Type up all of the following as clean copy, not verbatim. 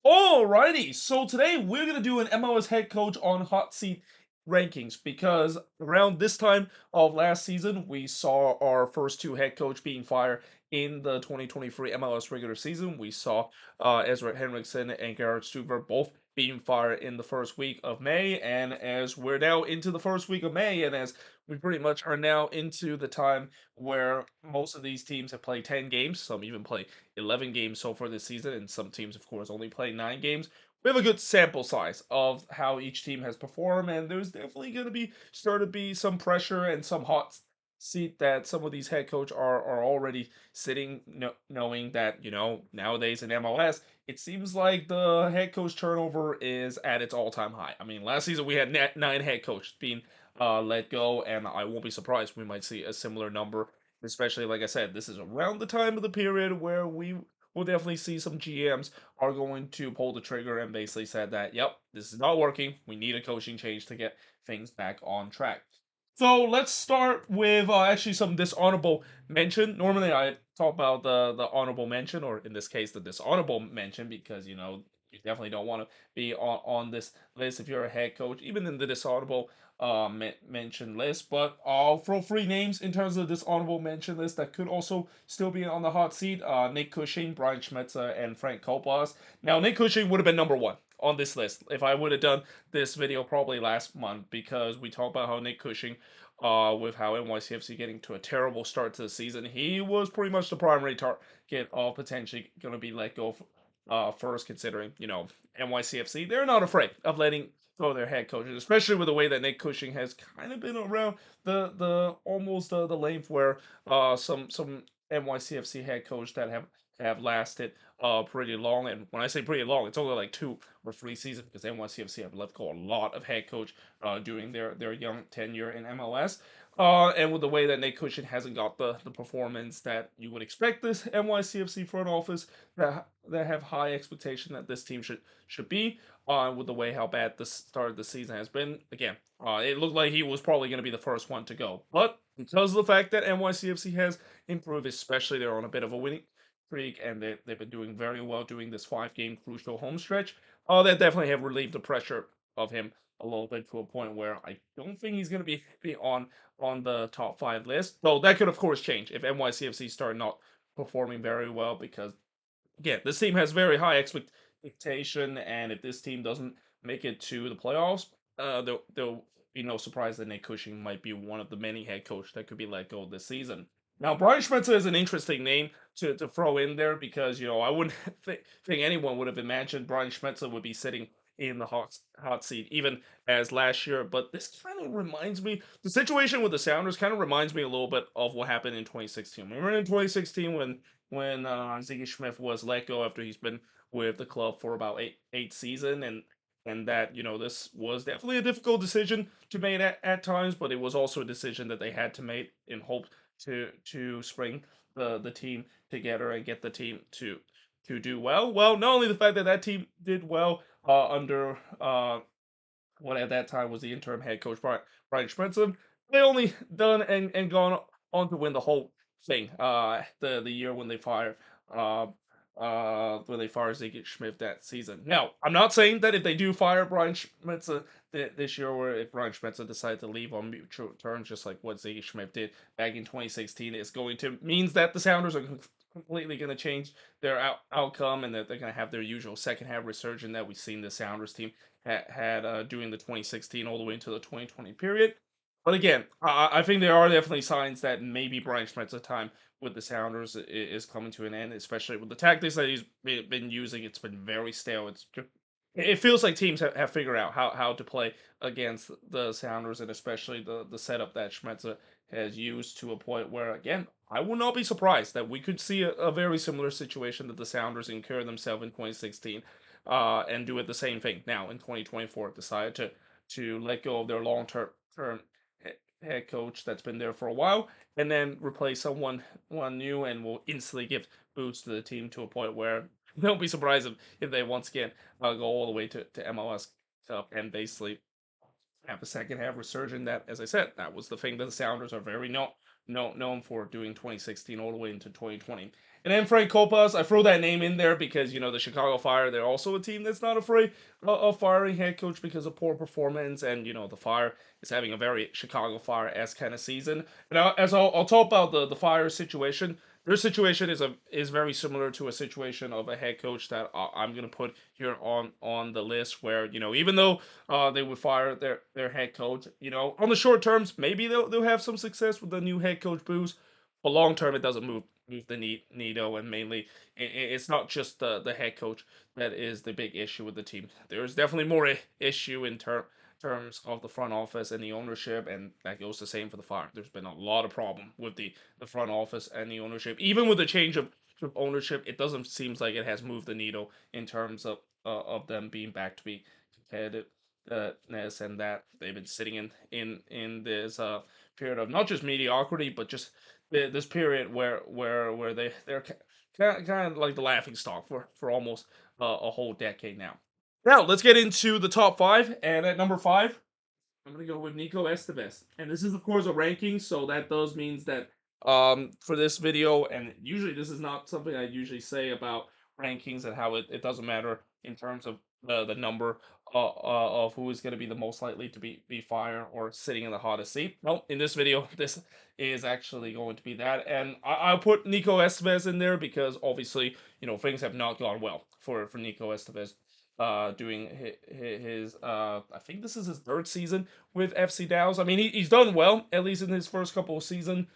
Alrighty, so today we're gonna do an MLS head coach on hot seat rankings because around this time of last season we saw our first two head coach being fired in the 2023 MLS regular season. We saw Ezra Henriksen and Garrett Stuver both being fired in the first week of May, and as we're now into the first week of May, and as we pretty much are now into the time where most of these teams have played 10 games, some even play 11 games so far this season, and some teams, of course, only play 9 games. We have a good sample size of how each team has performed, and there's definitely going to be start to be some pressure and some hot seat that some of these head coach are already sitting, knowing that nowadays in MLS it seems like the head coach turnover is at its all-time high. I mean, last season we had 9 head coaches being let go, and I won't be surprised we might see a similar number, especially like I said, this is around the time of the period where we will definitely see some GMs are going to pull the trigger and basically said that, yep, this is not working. We need a coaching change to get things back on track. So let's start with actually some dishonorable mention. Normally, I talk about the honorable mention, or in this case, the dishonorable mention, because you definitely don't want to be on this list if you're a head coach, even in the dishonorable mention list. But I'll throw 3 names in terms of this honorable mention list that could also still be on the hot seat: Nick Cushing, Brian Schmetzer, and Frank Kopos. Now, Nick Cushing would have been number one on this list if I would have done this video probably last month, because we talked about how Nick Cushing, with how NYCFC getting to a terrible start to the season, he was pretty much the primary target of potentially going to be let go first, considering, NYCFC, they're not afraid of letting go their head coaches, especially with the way that Nick Cushing has kind of been around the almost the length where some NYCFC head coach that have lasted pretty long. And when I say pretty long, it's only like 2 or 3 seasons, because NYCFC have let go a lot of head coach during their young tenure in MLS. And with the way that Nate Cushion hasn't got the performance that you would expect this NYCFC front office that have high expectation that this team should be, with the way how bad the start of the season has been. Again, it looked like he was probably going to be the first one to go, but because of the fact that NYCFC has improved, especially they're on a bit of a winning streak, and they've been doing very well doing this 5 game crucial home stretch. That definitely have relieved the pressure of him a little bit, to a point where I don't think he's going to be on the top 5 list. Though that could of course change if NYCFC start not performing very well, because again, this team has very high expectation, and if this team doesn't make it to the playoffs, there'll be no surprise that Nate Cushing might be one of the many head coaches that could be let go this season. Now, Brian Schmetzer is an interesting name to throw in there, because I wouldn't think anyone would have imagined Brian Schmetzer would be sitting in the hot seat even as last year. But this kind of reminds me, the situation with the Sounders kind of reminds me a little bit of what happened in 2016. Remember in 2016 when Ziggy Schmidt was let go after he's been with the club for about eight season, and that this was definitely a difficult decision to make at times, but it was also a decision that they had to make in hope to spring the team together and get the team to do well. Well, not only the fact that that team did well under what at that time was the interim head coach Brian Schmetzer, they only done and gone on to win the whole thing. The year uh when they fired Ziggy Schmidt that season. Now, I'm not saying that if they do fire Brian Schmetzer this year, or if Brian Schmetzer decided to leave on mutual terms, just like what Ziggy Schmidt did back in 2016, is going to means that the Sounders are completely going to change their outcome, and that they're going to have their usual second half resurgence that we've seen the Sounders team had during the 2016 all the way into the 2020 period. But again, I think there are definitely signs that maybe Brian Schmetzer's time with the Sounders is coming to an end, especially with the tactics that he's been using. It's been very stale. It feels like teams have figured out how to play against the Sounders, and especially the setup that Schmetzer has used, to a point where, again, I would not be surprised that we could see a very similar situation that the Sounders incurred themselves in 2016, and do it the same thing now in 2024. Decide to let go of their long term head coach that's been there for a while, and then replace one new, and will instantly give boost to the team, to a point where don't be surprised if they once again go all the way to MLS Cup, and basically have a second half resurgence. That, as I said, that was the thing that the Sounders are very known for doing 2016 all the way into 2020. And then Frank Copas, I throw that name in there because the Chicago Fire, they're also a team that's not afraid of firing head coach because of poor performance, and the Fire is having a very Chicago Fire-esque kind of season. And as I'll talk about the Fire situation, their situation is very similar to a situation of a head coach that I'm gonna put here on the list, where even though they would fire their head coach, on the short terms maybe they'll have some success with the new head coach boost, but long term it doesn't move the needle, and mainly it's not just the head coach that is the big issue with the team. There's definitely more issue in terms of the front office and the ownership, and that goes the same for the Fire. There's been a lot of problem with the front office and the ownership. Even with the change of ownership, it doesn't seems like it has moved the needle in terms of them being back to be competitive. And that they've been sitting in this period of not just mediocrity, but just this period where they're kind of like the laughing stock for almost a whole decade now. Now let's get into the top five, and at number five, I'm gonna go with Nico Estevez, and this is of course a ranking, so that does means that for this video, and usually this is not something I usually say about rankings and how it doesn't matter in terms of the number of who is going to be the most likely to be fired or sitting in the hottest seat. Well, in this video, this is actually going to be that, and I'll put Nico Estevez in there because obviously things have not gone well for Nico Estevez doing his I think this is his third season with FC Dallas. I mean, he's done well, at least in his first couple of seasons.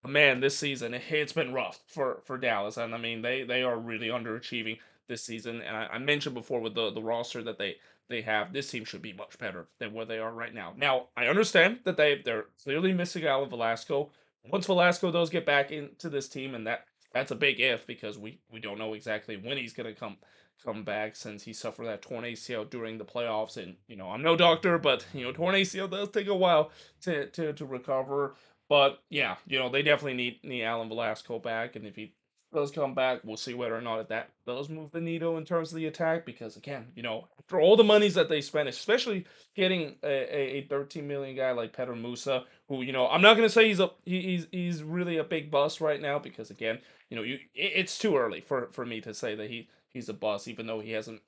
Man, this season it's been rough for Dallas, and I mean they are really underachieving this season. And I mentioned before with the roster that they have, this team should be much better than where they are right now. Now I understand that they're clearly missing out on Velasco. Once Velasco does get back into this team, and that's a big if, because we don't know exactly when he's gonna come back, since he suffered that torn ACL during the playoffs. And I'm no doctor, but torn ACL does take a while to recover. But yeah, they definitely need Alan Velasco back, and if he does come back, we'll see whether or not that does move the needle in terms of the attack. Because again, after all the monies that they spent, especially getting a 13 million guy like Peter Musa, who I'm not gonna say he's really a big bust right now, because again, it's too early for me to say that he's a bust, even though he hasn't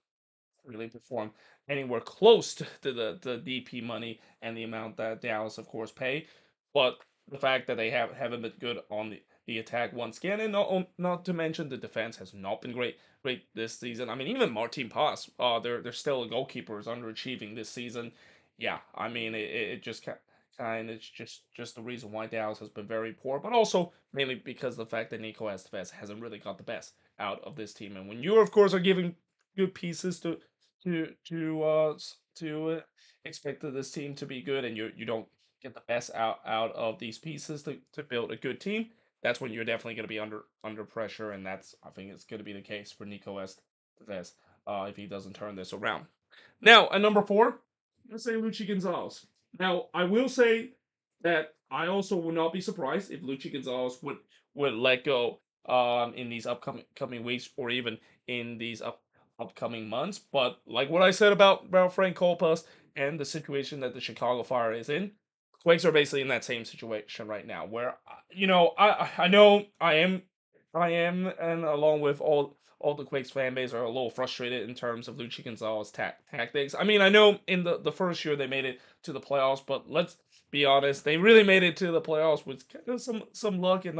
really perform anywhere close to the DP money and the amount that Dallas, of course, pay. But the fact that they haven't been good on the attack once again, and not to mention the defense has not been great this season. I mean, even Martin Paz, they're still goalkeepers underachieving this season. Yeah, I mean, it just kind of just the reason why Dallas has been very poor, but also mainly because of the fact that Nico Estevez hasn't really got the best out of this team. And when you, of course, are giving good pieces to expect this team to be good, and you don't get the best out of these pieces to build a good team, that's when you're definitely going to be under pressure, and that's, I think, it's going to be the case for Nico Estevez if he doesn't turn this around. Now at number four, I'm going to say Luchi Gonzalez. Now I will say that I also would not be surprised if Luchi Gonzalez would let go in these upcoming weeks, or even in these upcoming months. But like what I said about Frank Colpas and the situation that the Chicago Fire is in, Quakes are basically in that same situation right now, where I know I am, and along with all the Quakes fan base, are a little frustrated in terms of Luchi Gonzalez tactics. I mean, I know in the first year they made it to the playoffs, but let's be honest, they really made it to the playoffs with kind of some luck, and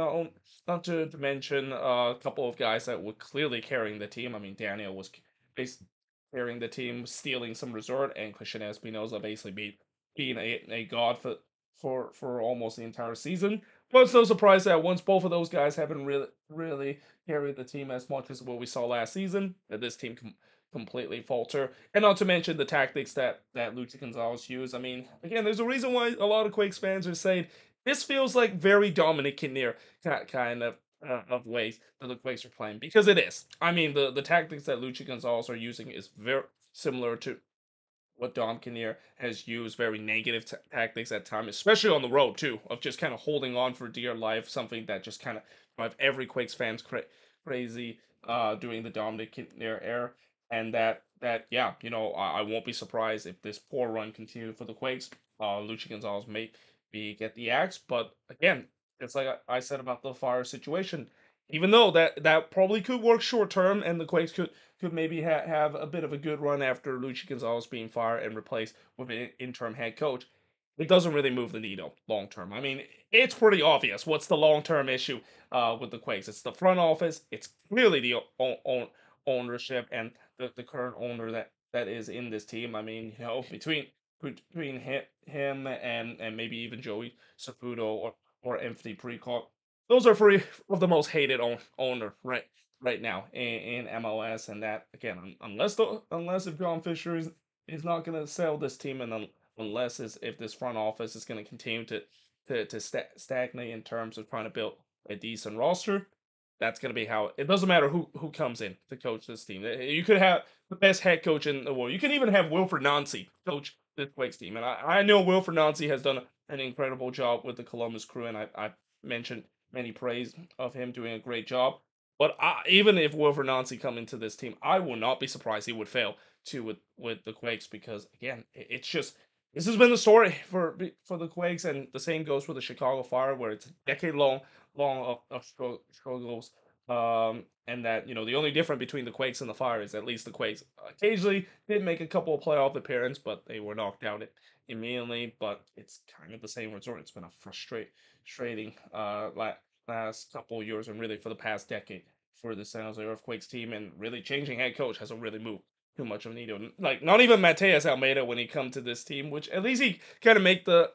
not to mention a couple of guys that were clearly carrying the team. I mean, Daniel was carrying the team, stealing some resort, and Christian Espinoza basically being a god for almost the entire season. But it's no surprise that once both of those guys haven't really carried the team as much as what we saw last season, that this team completely falter. And not to mention the tactics that Luchi Gonzalez used. I mean, again, there's a reason why a lot of Quakes fans are saying this feels like very Dominic Kinnear kind of ways that the Quakes are playing, because it is. I mean, the tactics that Luchi Gonzalez are using is very similar to what Dom Kinnear has used, very negative tactics at times, especially on the road too, of just kind of holding on for dear life, something that just kind of drive every Quakes fans crazy during the Dominic Kinnear era. And that yeah, I won't be surprised if this poor run continued for the Quakes. Luchi Gonzalez may be get the axe, but again, it's like I said about the Fire situation. even though that probably could work short term, and the Quakes could maybe have a bit of a good run after Luchi Gonzalez being fired and replaced with an interim head coach, it doesn't really move the needle long term. I mean, it's pretty obvious what's the long term issue with the Quakes. It's the front office. It's clearly the ownership and the current owner that is in this team. I mean, between him and maybe even Joey Saputo or Anthony Precourt, those are three of the most hated owner right now in MLS. And that again, unless if John Fisher is not going to sell this team, and unless if this front office is going to continue to stagnate in terms of trying to build a decent roster, that's going to be how it doesn't matter who comes in to coach this team. You could have the best head coach in the world. You can even have Wilfred Nancy coach this Quakes team, and I know Wilfred Nancy has done an incredible job with the Columbus Crew, and I mentioned many praise of him doing a great job. But even if Wilfred Nancy come into this team, I will not be surprised he would fail too with the Quakes, because again, it's just this has been the story for the Quakes, and the same goes for the Chicago Fire, where it's a decade long of struggles. And that the only difference between the Quakes and the Fire is at least the Quakes occasionally did make a couple of playoff appearances, but they were knocked out immediately. But it's kind of the same resort. It's been a frustrating last couple of years, and really for the past decade for the San Jose Earthquakes team, and really changing head coach hasn't really moved too much of a needle. Like not even Mateus Almeida when he come to this team, which at least he kind of make the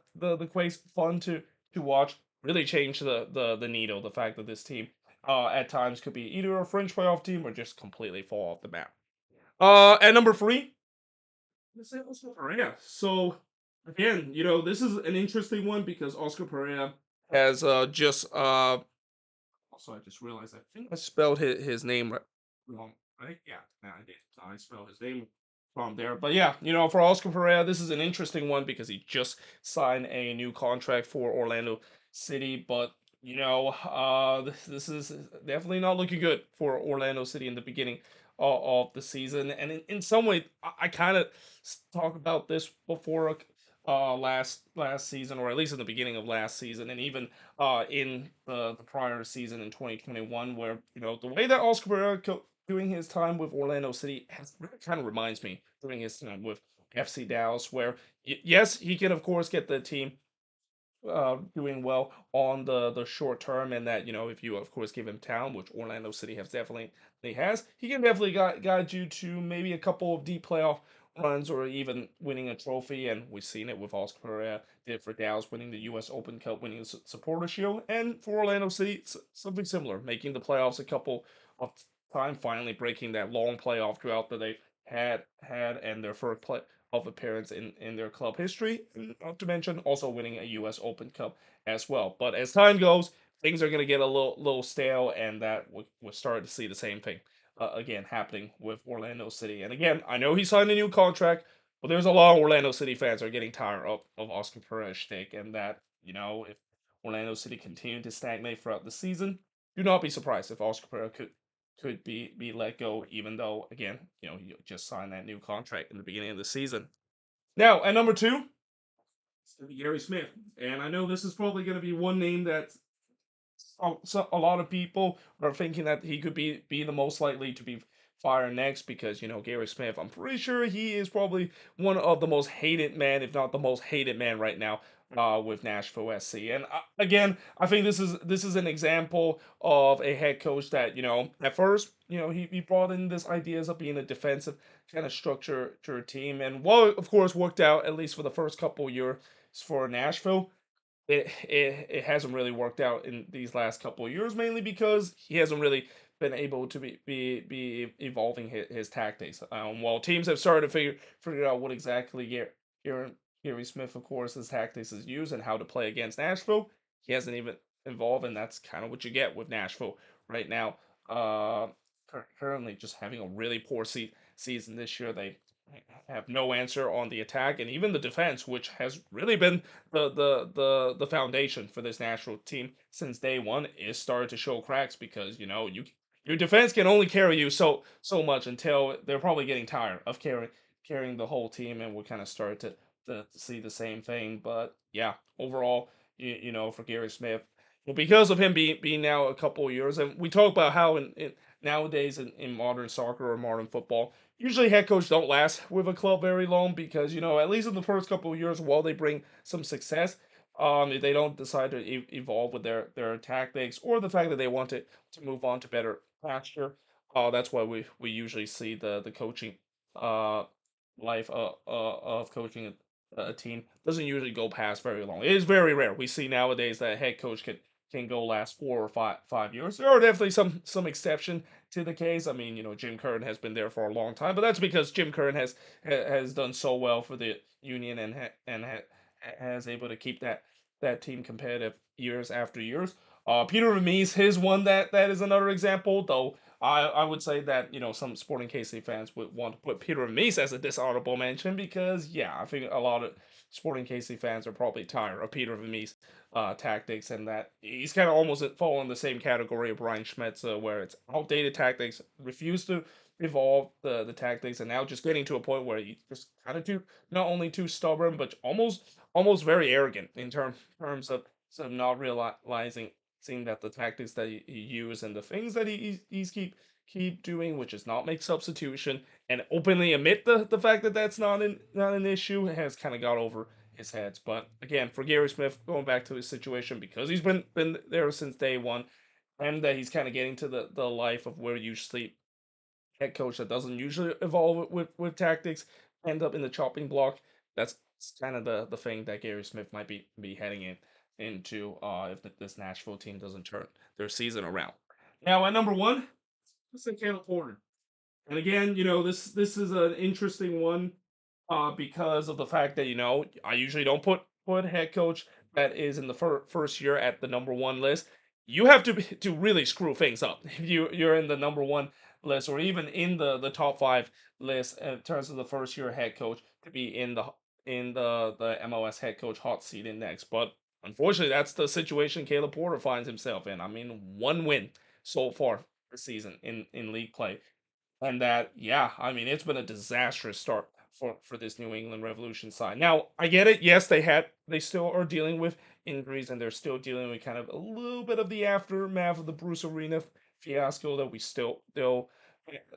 Quakes fun to watch. Really change the needle. The fact that this team at times could be either a French playoff team or just completely fall off the map. At number three, let's say Oscar Pereira. So again, this is an interesting one because Oscar Pereira has just also, I just realized I think I spelled his name wrong, right? Yeah, I did. I spelled his name wrong there. But yeah, for Oscar Pereira, this is an interesting one because he just signed a new contract for Orlando City. But, this is definitely not looking good for Orlando City in the beginning of the season. And in some way, I kind of talked about this before last season, or at least in the beginning of last season, and even in the prior season in 2021, where the way that Oscar Pereira doing his time with Orlando City has kind of reminds me doing his time with FC Dallas, where yes, he can of course get the team doing well on the short term, and that if you of course give him talent, which Orlando City has, he can definitely guide you to maybe a couple of deep playoff runs or even winning a trophy. And we've seen it with Oscar Pereira, did for Dallas winning the U.S. Open Cup, winning the Supporter Shield, and for Orlando City something similar, making the playoffs a couple of time, finally breaking that long playoff drought that they had and their first play of appearance in their club history, and not to mention also winning a U.S. Open Cup as well. But as time goes, things are going to get a little stale, and that we're starting to see the same thing again happening with Orlando City. And again, I know he signed a new contract, but there's a lot of Orlando City fans are getting tired of Oscar Perez's shtick, and that if Orlando City continue to stagnate throughout the season, do not be surprised if Oscar Perez could be let go, even though again, you just signed that new contract in the beginning of the season. Now, at number two, it's gonna be Gary Smith, and I know this is probably going to be one name that a lot of people are thinking that he could be the most likely to be fired next, because Gary Smith, I'm pretty sure he is probably one of the most hated man, if not the most hated man right now with Nashville SC. And again, I think this is an example of a head coach that at first he brought in this ideas of being a defensive kind of structure to a team, and while of course worked out at least for the first couple of years for Nashville, it hasn't really worked out in these last couple of years, mainly because he hasn't really been able to be evolving his tactics. While teams have started to figure out what exactly Gary, Gary Smith, of course, his tactics is used and how to play against Nashville, he hasn't even evolved, and that's kind of what you get with Nashville right now. Uh, Currently just having a really poor season this year. They have no answer on the attack, and even the defense, which has really been the foundation for this national team since day one, is started to show cracks, because your defense can only carry you so much until they're probably getting tired of carrying the whole team, and we kind of start to see the same thing. But yeah, overall, for Gary Smith, because of him being now a couple of years, and we talk about how in nowadays in modern soccer or modern football, usually head coaches don't last with a club very long because at least in the first couple of years, while they bring some success, if they don't decide to evolve with their tactics or the fact that they want to move on to better pasture. That's why we usually see the coaching uh life of coaching a team doesn't usually go past very long. It is very rare. We see nowadays that a head coach can go last 4 or 5 years. There are definitely some exception to the case. I mean, Jim Curtin has been there for a long time, but that's because Jim Curtin has done so well for the Union has able to keep that team competitive years after years. Peter Vermees, his one that is another example, though. I would say that some Sporting KC fans would want to put Peter Vermees as a dishonorable mention because yeah, I think a lot of Sporting KC fans are probably tired of Peter Vermees tactics, and that he's kind of almost fall in the same category of Brian Schmetz, where it's outdated tactics, refuse to evolve the tactics, and now just getting to a point where he just kind of too not only too stubborn, but almost very arrogant in terms of not realizing seeing that the tactics that he used and the things that he's keep doing, which is not make substitution and openly admit the fact that that's not an issue, has kind of got over his heads. But again, for Gary Smith, going back to his situation, because he's been there since day one, and that he's kind of getting to the life of where you sleep head coach that doesn't usually evolve with tactics end up in the chopping block. That's kind of the thing that Gary Smith might be heading into if this Nashville team doesn't turn their season around. Now at number one, let's say Caleb Porter. And again, this is an interesting one because of the fact that I usually don't put head coach that is in the first year at the number one list. You have to really screw things up if you're in the number one list or even in the top five list in terms of the first year head coach to be in the MLS head coach hot seat index. But unfortunately, that's the situation Caleb Porter finds himself in. I mean, one win so far this season in league play, and that, yeah, I mean, it's been a disastrous start for this New England Revolution side. Now, I get it. Yes, they still are dealing with injuries, and they're still dealing with kind of a little bit of the aftermath of the Bruce Arena fiasco that we still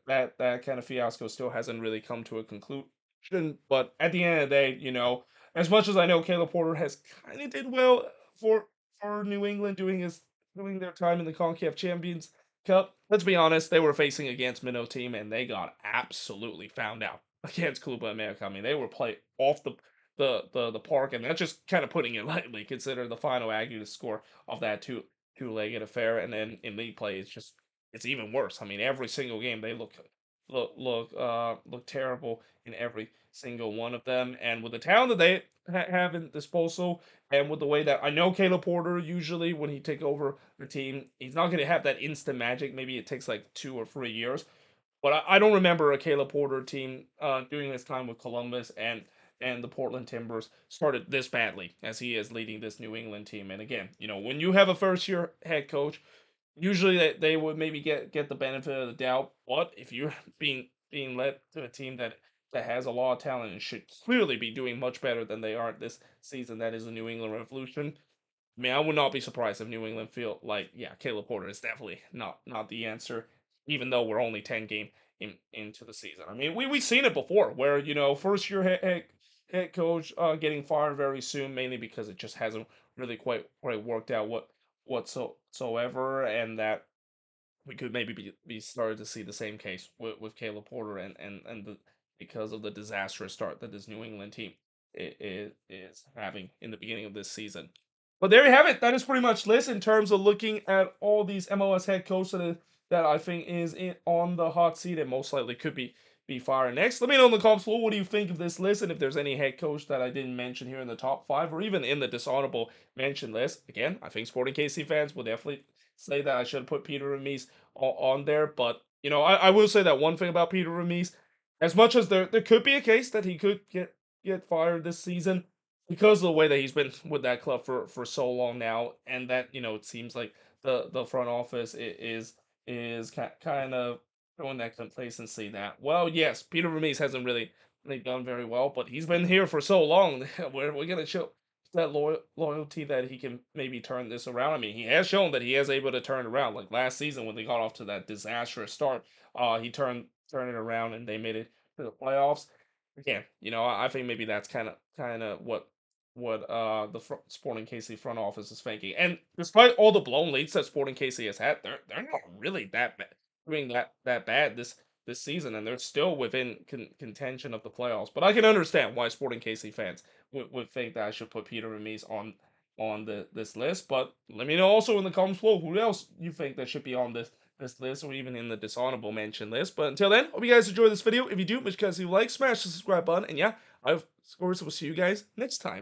that kind of fiasco still hasn't really come to a conclusion. But at the end of the day, as much as I know Caleb Porter has kind of did well for New England doing their time in the CONCACAF Champions Cup. Let's be honest, they were facing against Minnow team and they got absolutely found out against Club America. I mean, they were played off the park, and that's just kind of putting it lightly. Consider the final aggregate score of that two-legged affair, and then in league play, it's even worse. I mean, every single game they look terrible in every single one of them, and with the talent that they have in disposal, and with the way that I know Caleb Porter usually when he take over the team, he's not going to have that instant magic. Maybe it takes like 2 or 3 years. But I don't remember a Caleb Porter team during his time with Columbus and the Portland Timbers started this badly as he is leading this New England team. And again, when you have a first year head coach, usually they would maybe get the benefit of the doubt. But if you're being led to a team that has a lot of talent and should clearly be doing much better than they are this season, that is the New England Revolution. I mean, I would not be surprised if New England feel like, yeah, Caleb Porter is definitely not the answer, even though we're only 10 game into the season. I mean, we've seen it before, where first year head coach getting fired very soon, mainly because it just hasn't really quite worked out whatsoever, and that we could maybe be started to see the same case with Caleb Porter because of the disastrous start that this New England team is having in the beginning of this season. But there you have it. That is pretty much this in terms of looking at all these MLS head coaches that I think is on the hot seat and most likely could be fired next. Let me know in the comments below what do you think of this list, and if there's any head coach that I didn't mention here in the top five or even in the dishonorable mention list. Again, I think Sporting KC fans will definitely say that I should have put Peter Remise on there, but I will say that one thing about Peter Remise, as much as there could be a case that he could get fired this season because of the way that he's been with that club for so long now, and that it seems like the front office is kind of showing that complacency that, well, yes, Peter Remise hasn't really done very well, but he's been here for so long. We're gonna show that loyalty that he can maybe turn this around. I mean, he has shown that he is able to turn around. Like last season when they got off to that disastrous start, he turned it around and they made it to the playoffs. Again, I think maybe that's kind of what the Sporting KC front office is thinking. And despite all the blown leads that Sporting KC has had, they're not really that bad, doing that bad this season, and they're still within contention of the playoffs. But I can understand why Sporting KC fans would think that I should put Peter Remise on this list. But let me know also in the comments below who else you think that should be on this list or even in the dishonorable mention list. But until then, hope you guys enjoyed this video. If you do, make sure you guys leave a like, smash the subscribe button, and yeah, I of course will see you guys next time.